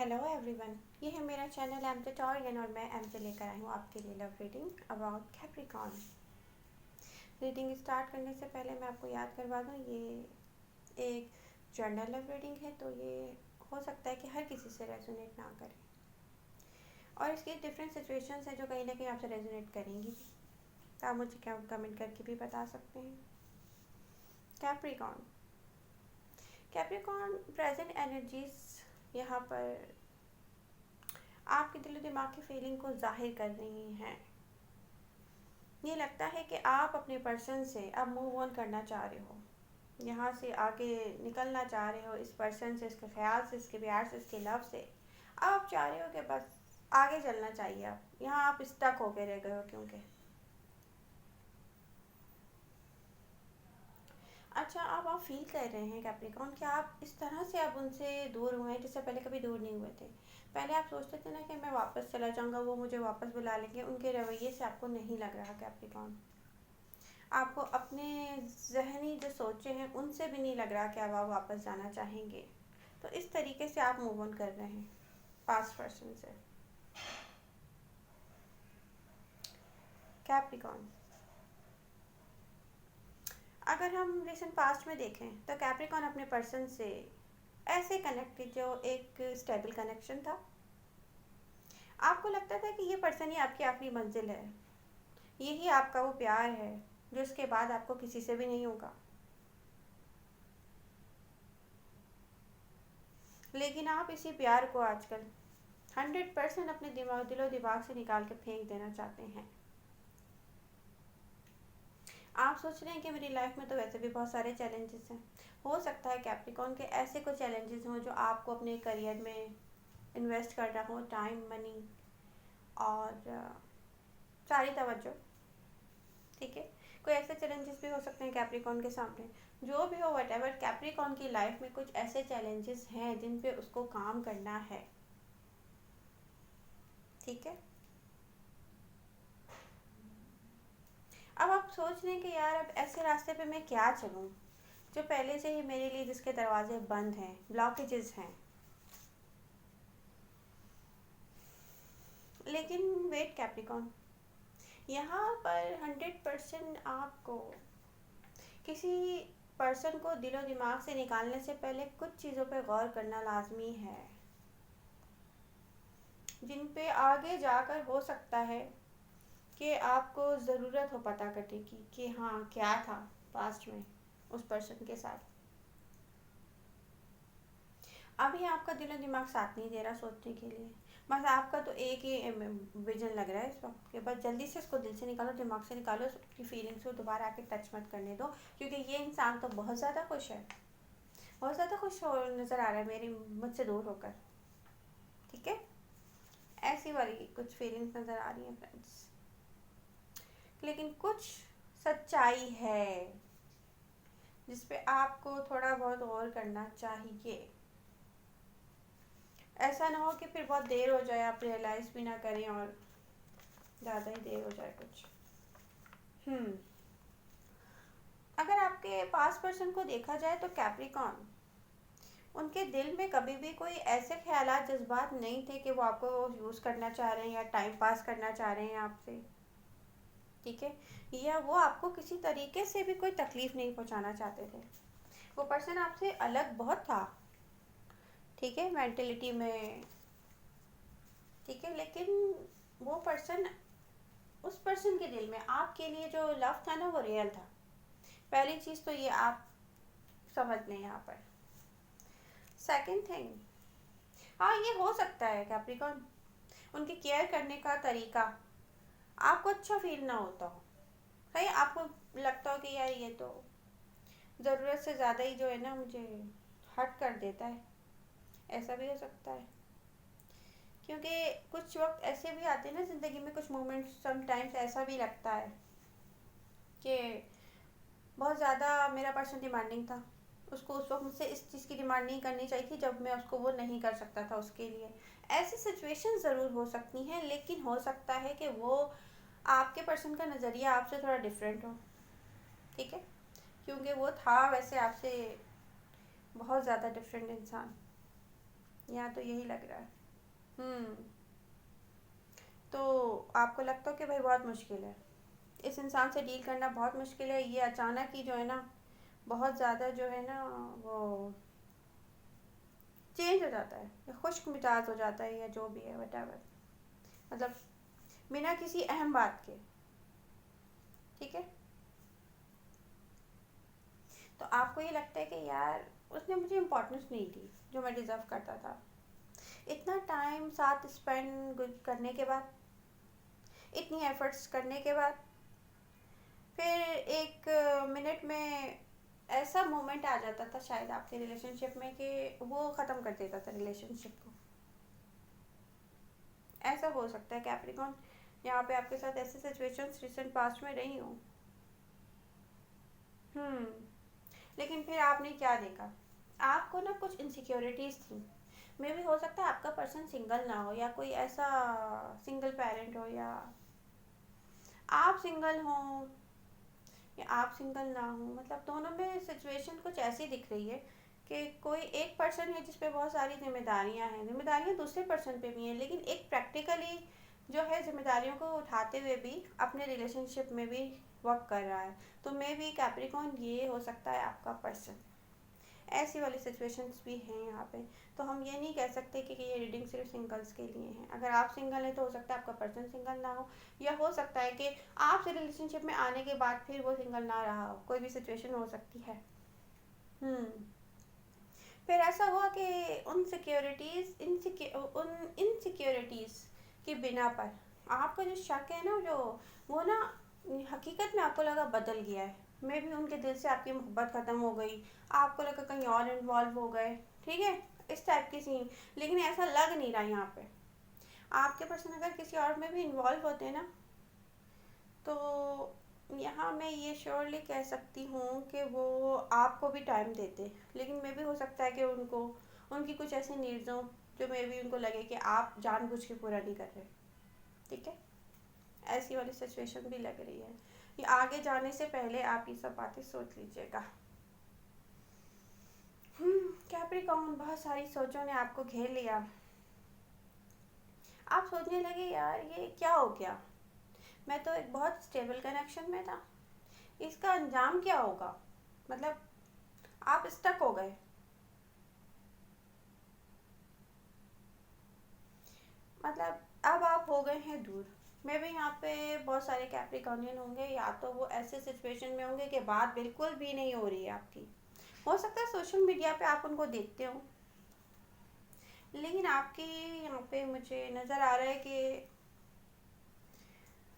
Hello everyone, ये है मेरा चैनल एम ट्यूटोरियल और मैं एम लेकर आई हूँ आपके लिए love reading about Capricorn. Reading start करने से पहले मैं आपको याद करवा दूँ, ये एक जनरल लव रीडिंग है, तो ये हो सकता है कि हर किसी से रेजोनेट ना करे और इसकी डिफरेंट सिचुएशंस हैं जो कहीं ना कहीं आपसे रेजोनेट करेंगी। तो आप मुझे क्या कमेंट करके भी बता सकते हैं। कैप्रिकॉर्न कैप्रिकॉर्न प्रेजेंट एनर्जीज यहाँ पर आपके दिलो दिमाग की फीलिंग को जाहिर कर रही हैं। ये लगता है कि आप अपने पर्सन से अब मूव ऑन करना चाह रहे हो, यहाँ से आगे निकलना चाह रहे हो, इस पर्सन से, इसके ख्याल से, इसके प्यार से, इसके लव से। अब आप चाह रहे हो कि बस आगे चलना चाहिए। आप यहाँ आप स्टक होके रह गए हो क्योंकि अच्छा, अब आप फील कर रहे हैं कैप्रिकॉर्न कि आप इस तरह से अब उनसे दूर हुए हैं जिससे पहले कभी दूर नहीं हुए थे। पहले आप सोचते थे ना कि मैं वापस चला जाऊंगा, वो मुझे वापस बुला लेंगे। उनके रवैये से आपको नहीं लग रहा कैप्रिकॉर्न। आपको अपने जहनी जो सोचे हैं उनसे भी नहीं लग रहा कि अब आप वापस जाना चाहेंगे। तो इस तरीके से आप मूव ऑन कर रहे हैं पास्ट पर्सन से। कैप्रिकॉर्न, अगर हम रिसेंट पास्ट में देखें तो कैप्रिकॉर्न अपने पर्सन से ऐसे कनेक्टेड जो एक स्टेबल कनेक्शन था। आपको लगता था कि ये पर्सन ही आपकी आखिरी मंजिल है, यही आपका वो प्यार है जो इसके बाद आपको किसी से भी नहीं होगा। लेकिन आप इसी प्यार को आजकल 100% अपने दिलो दिमाग से निकाल के फेंक देना चाहते हैं। आप सोच रहे हैं कि मेरी लाइफ में तो वैसे भी बहुत सारे चैलेंजेस हैं। हो सकता है कैप्रिकॉर्न के ऐसे कुछ चैलेंजेस हों जो आपको अपने करियर में इन्वेस्ट करना हो, टाइम, मनी और सारी तवज्जो। ठीक है, कोई ऐसे चैलेंजेस भी हो सकते हैं कैप्रिकॉर्न के सामने। जो भी हो, वट कैप्रिकॉर्न की लाइफ में कुछ ऐसे चैलेंजेस हैं जिन पे उसको काम करना है। ठीक है, अब आप सोच रहे हैं कि यार अब ऐसे रास्ते पे मैं क्या चलूं जो पहले से ही मेरे लिए जिसके दरवाजे बंद हैं, ब्लॉकेजेस हैं। लेकिन वेट कैप्रिकॉर्न, यहाँ पर 100% आपको किसी पर्सन को दिलो दिमाग से निकालने से पहले कुछ चीज़ों पे गौर करना लाजमी है, जिन पे आगे जाकर हो सकता है कि आपको ज़रूरत हो पता करने की कि हाँ क्या था पास्ट में उस पर्सन के साथ। अभी आपका दिलो दिमाग साथ नहीं दे रहा सोचने के लिए। बस आपका तो एक ही विजन लग रहा है इस वक्त कि बस जल्दी से इसको दिल से निकालो, दिमाग से निकालो, उसकी फीलिंग्स को दोबारा आके टच मत करने दो, क्योंकि ये इंसान तो बहुत ज़्यादा खुश है, बहुत ज़्यादा खुश हो नज़र आ रहा है मेरी मुझसे दूर होकर। ठीक है, ऐसी वाली कुछ फीलिंग्स नज़र आ रही हैं फ्रेंड्स। लेकिन कुछ सच्चाई है जिस पे आपको थोड़ा बहुत गौर करना चाहिए। ऐसा ना हो कि फिर बहुत देर हो जाए, आप रियलाइज़ भी ना करें और ज़्यादा ही देर हो जाए कुछ। अगर आपके पास पर्सन को देखा जाए तो कैप्रिकॉर्न, उनके दिल में कभी भी कोई ऐसे ख्यालात, जज्बात नहीं थे कि वो आपको यूज़ करना चाह रहे हैं या टाइम पास करना चाह रहे हैं आपसे। ठीक है, या वो आपको किसी तरीके से भी कोई तकलीफ़ नहीं पहुंचाना चाहते थे। वो पर्सन आपसे अलग बहुत था, ठीक है, मेंटलिटी में। ठीक है, लेकिन वो पर्सन, उस पर्सन के दिल में आपके लिए जो लव था ना वो रियल था। पहली चीज़ तो ये आप समझ लें यहाँ पर। सेकंड थिंग, हाँ ये हो सकता है कैप्रिकॉर्न, उनके केयर करने का तरीका आपको अच्छा फील ना होता हो। कहीं आपको लगता हो कि यार ये तो ज़रूरत से ज़्यादा ही जो है ना मुझे हर्ट कर देता है। ऐसा भी हो सकता है, क्योंकि कुछ वक्त ऐसे भी आते हैं ना ज़िंदगी में, कुछ मोमेंट्स समटाइम्स ऐसा भी लगता है कि बहुत ज़्यादा मेरा पर्सन डिमांडिंग था। उसको उस वक्त मुझसे इस चीज़ की डिमांड नहीं करनी चाहिए थी जब मैं उसको वो नहीं कर सकता था उसके लिए। ऐसी सिचुएशन ज़रूर हो सकती हैं, लेकिन हो सकता है कि वो आपके पर्सन का नज़रिया आपसे थोड़ा डिफरेंट हो। ठीक है, क्योंकि वो था वैसे आपसे बहुत ज़्यादा डिफरेंट इंसान। यहाँ तो यही लग रहा है। हम्म। तो आपको लगता हो कि भाई बहुत मुश्किल है, इस इंसान से डील करना बहुत मुश्किल है, ये अचानक ही जो है ना बहुत ज़्यादा जो है ना वो चेंज हो जाता है, या खुश्क मिजाज हो जाता है, या जो भी है वटेवर, मतलब बिना किसी अहम बात के। ठीक है। तो आपको ये लगता है कि यार उसने मुझे इम्पोर्टेंस नहीं दी जो मैं डिज़र्व करता था, इतना टाइम साथ स्पेंड करने के बाद, इतनी एफर्ट्स करने के बाद, फिर एक मिनट में ऐसा मोमेंट आ जाता था शायद आपके रिलेशनशिप में कि वो ख़त्म कर देता था रिलेशनशिप को। ऐसा हो सकता है कैप्रिकॉन, यहाँ पे आपके साथ ऐसी सिचुएशंस रिसेंट पास्ट में रही हूँ। हम्म। लेकिन फिर आपने क्या देखा, आपको ना कुछ इनसिक्योरिटीज़ थी। मे भी हो सकता है आपका पर्सन सिंगल ना हो, या कोई ऐसा सिंगल पेरेंट हो, या आप सिंगल हो, या आप सिंगल ना हो, मतलब दोनों में सिचुएशन कुछ ऐसी दिख रही है कि कोई एक पर्सन है जिस पे बहुत सारी जिम्मेदारियां हैं, जिम्मेदारियां दूसरे पर्सन पे भी हैं, लेकिन एक प्रैक्टिकली जो है जिम्मेदारियों को उठाते हुए भी अपने रिलेशनशिप में भी वर्क कर रहा है। तो मे बी कैप्रिकॉन ये हो सकता है आपका पर्सन। ऐसी वाली सिचुएशंस भी हैं यहाँ पे। तो हम ये नहीं कह सकते कि ये रीडिंग सिर्फ सिंगल्स के लिए है। अगर आप सिंगल हैं तो हो सकता है आपका पर्सन सिंगल ना हो, या हो सकता है कि आपसे रिलेशनशिप में आने के बाद फिर वो सिंगल ना रहा हो, कोई भी सिचुएशन हो सकती है। हम्म। फिर ऐसा हुआ कि उन इनसिक्योरिटीज़ के बिना पर आपका जो शक है ना, जो वो ना हकीकत में आपको लगा बदल गया है। मे भी उनके दिल से आपकी मोहब्बत ख़त्म हो गई, आपको लगा कहीं और इन्वॉल्व हो गए। ठीक है, इस टाइप की सीन। लेकिन ऐसा लग नहीं रहा यहाँ पे। आपके पर्सन अगर किसी और में भी इन्वॉल्व होते हैं ना, तो यहाँ मैं ये श्योरली कह सकती हूँ कि वो आपको भी टाइम देते, लेकिन मे भी हो सकता है कि उनको उनकी कुछ ऐसी नीड्स हों जो मे भी उनको लगे कि आप जानबूझ के पूरा नहीं कर रहे। ठीक है, ऐसी वाली सिचुएशन भी लग रही है। ये आगे जाने से पहले आप ये सब बातें सोच लीजिएगा। कैप्रिकॉर्न, बहुत सारी सोचों ने आपको घेर लिया। आप सोचने लगे यार ये क्या हो गया, मैं तो एक बहुत स्टेबल कनेक्शन में था, इसका अंजाम क्या होगा। मतलब आप स्टक हो गए। मतलब अब आप हो गए हैं दूर। मे भी यहाँ पे बहुत सारे कैप्रिकॉर्नियन होंगे, या तो वो ऐसे सिचुएशन में होंगे कि बात बिल्कुल भी नहीं हो रही है आपकी। हो सकता है सोशल मीडिया पे आप उनको देखते हो, लेकिन आपकी यहाँ पे मुझे नज़र आ रहा है कि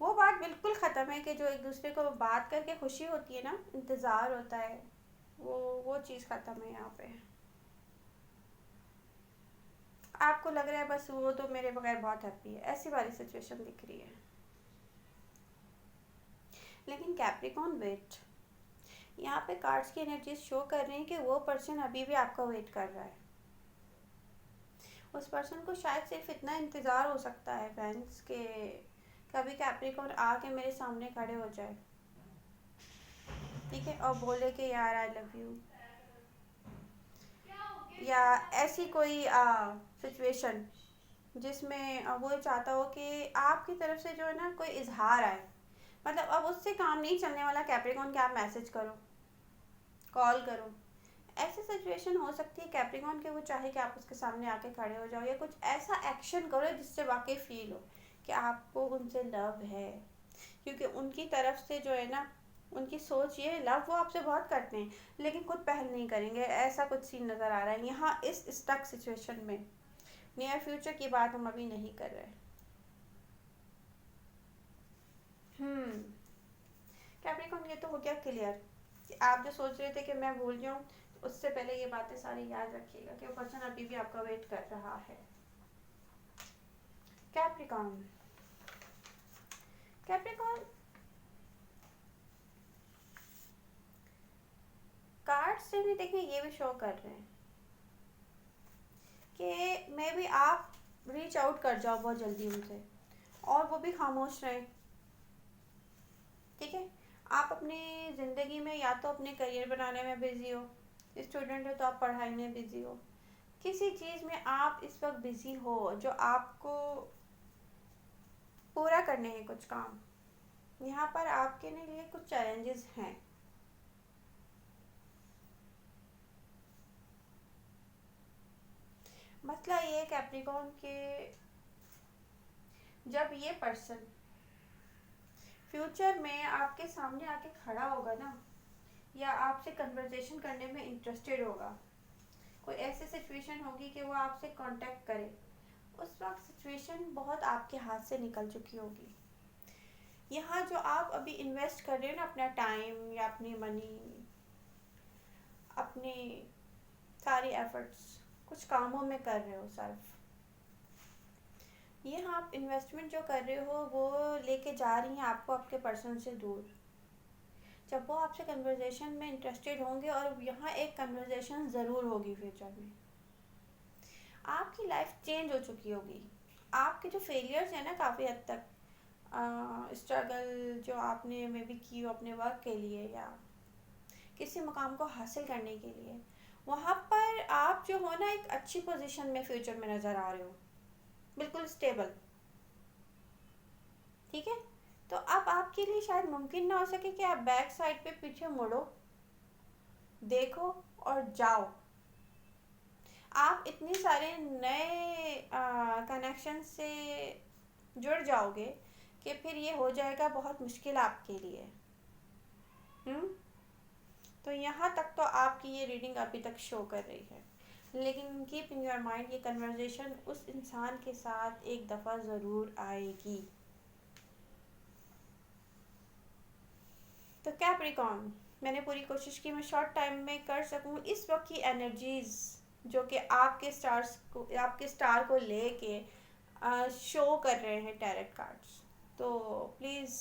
वो बात बिल्कुल ख़त्म है, कि जो एक दूसरे को बात करके खुशी होती है ना, इंतज़ार होता है, वो वो चीज़ ख़त्म है यहाँ पे। आपको लग रहा है बस वो तो मेरे बगैर बहुत हैप्पी है, ऐसी वाली सिचुएशन दिख रही है। लेकिन कैप्रिकॉन वेट, यहाँ पे कार्ड्स की एनर्जीज शो कर रही हैं कि वो पर्सन अभी भी आपका वेट कर रहा है। उस पर्सन को शायद सिर्फ इतना इंतज़ार हो सकता है फ्रेंड्स, के कभी कैप्रिकॉन आके मेरे सामने खड़े हो जाए, ठीक है, और बोले कि यार आई लव यू, या ऐसी कोई सिचुएशन जिसमें वो चाहता हो कि आपकी तरफ से जो है ना कोई इजहार आए। मतलब अब उससे काम नहीं चलने वाला कैप्रिकॉन कि आप मैसेज करो, कॉल करो। ऐसी सिचुएशन हो सकती है कैप्रिकॉन के वो चाहे कि आप उसके सामने आके खड़े हो जाओ, या कुछ ऐसा एक्शन करो जिससे वाकई फील हो कि आपको उनसे लव है। क्योंकि उनकी तरफ से जो है ना, उनकी सोच ये है, लव वो आपसे बहुत करते हैं लेकिन खुद पहल नहीं करेंगे, ऐसा कुछ सीन नज़र आ रहा है यहाँ इस स्टक सिचुएशन में। नियर फ्यूचर की बात हम अभी नहीं कर रहे। हम्म। कैप्रिकॉन, ये तो हो गया क्लियर कि आप जो सोच रहे थे कि मैं भूल जाऊं, तो उससे पहले ये बातें सारी याद रखिएगा कि वो पर्सन अभी भी आपका वेट कर रहा है। कैप्रिकॉन, कैप्रिकॉन कार्ड से भी देखिए ये भी शो कर रहे हैं कि मे बी आप रीच आउट कर जाओ बहुत जल्दी उनसे, और वो भी खामोश रहे। ठीक है, आप अपनी ज़िंदगी में या तो अपने करियर बनाने में बिज़ी हो, स्टूडेंट हो तो आप पढ़ाई में बिज़ी हो, किसी चीज़ में आप इस वक्त बिजी हो जो आपको पूरा करने हैं कुछ काम, यहाँ पर आपके लिए कुछ चैलेंजेस हैं। मसला ये है कैप्रिकॉर्न के, जब ये पर्सन फ्यूचर में आपके सामने आके खड़ा होगा ना, या आपसे कन्वर्सेशन करने में इंटरेस्टेड होगा, कोई ऐसी सिचुएशन होगी कि वो आपसे कांटेक्ट करे, उस वक्त सिचुएशन बहुत आपके हाथ से निकल चुकी होगी। यहाँ जो आप अभी इन्वेस्ट कर रहे हो ना अपना टाइम या अपनी मनी, अपने सारे एफर्ट्स कुछ कामों में कर रहे हो सिर्फ, ये आप इन्वेस्टमेंट जो कर रहे हो वो लेके जा रही हैं आपको आपके पर्सन से दूर। जब वो आपसे कन्वर्सेशन में इंटरेस्टेड होंगे, और यहाँ एक कन्वर्सेशन ज़रूर होगी फ्यूचर में, आपकी लाइफ चेंज हो चुकी होगी। आपके जो फेलियर्स हैं ना काफ़ी हद तक, स्ट्रगल जो आपने मे बी की हो अपने वर्क के लिए या किसी मुकाम को हासिल करने के लिए, वहाँ पर आप जो हो ना एक अच्छी पोजीशन में फ्यूचर में नज़र आ रहे हो, बिल्कुल स्टेबल। ठीक है, तो अब आपके लिए शायद मुमकिन ना हो सके कि आप बैक साइड पे पीछे मुड़ो, देखो और जाओ। आप इतने सारे नए कनेक्शन से जुड़ जाओगे कि फिर ये हो जाएगा बहुत मुश्किल आपके लिए। हम्म, तो यहाँ तक तो आपकी ये रीडिंग अभी तक शो कर रही है, लेकिन कीप इन योर माइंड ये कन्वर्सेशन उस इंसान के साथ एक दफ़ा ज़रूर आएगी। तो कैप्रिकॉर्न, मैंने पूरी कोशिश की मैं शॉर्ट टाइम में कर सकूं इस वक्त की एनर्जीज जो कि आपके स्टार को लेके शो कर रहे हैं टैरेट कार्ड्स। तो प्लीज़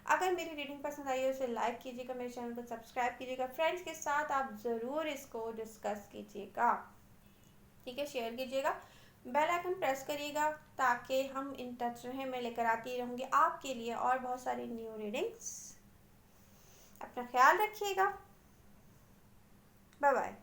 अगर मेरी रीडिंग पसंद आई है उसे लाइक कीजिएगा, मेरे चैनल को सब्सक्राइब कीजिएगा, फ्रेंड्स के साथ आप ज़रूर इसको डिस्कस कीजिएगा। ठीक है, शेयर कीजिएगा, बेल आइकन प्रेस करिएगा ताकि हम इन टच रहें। मैं लेकर आती रहूँगी आपके लिए और बहुत सारी न्यू रीडिंग्स। अपना ख्याल रखिएगा, बाय बाय।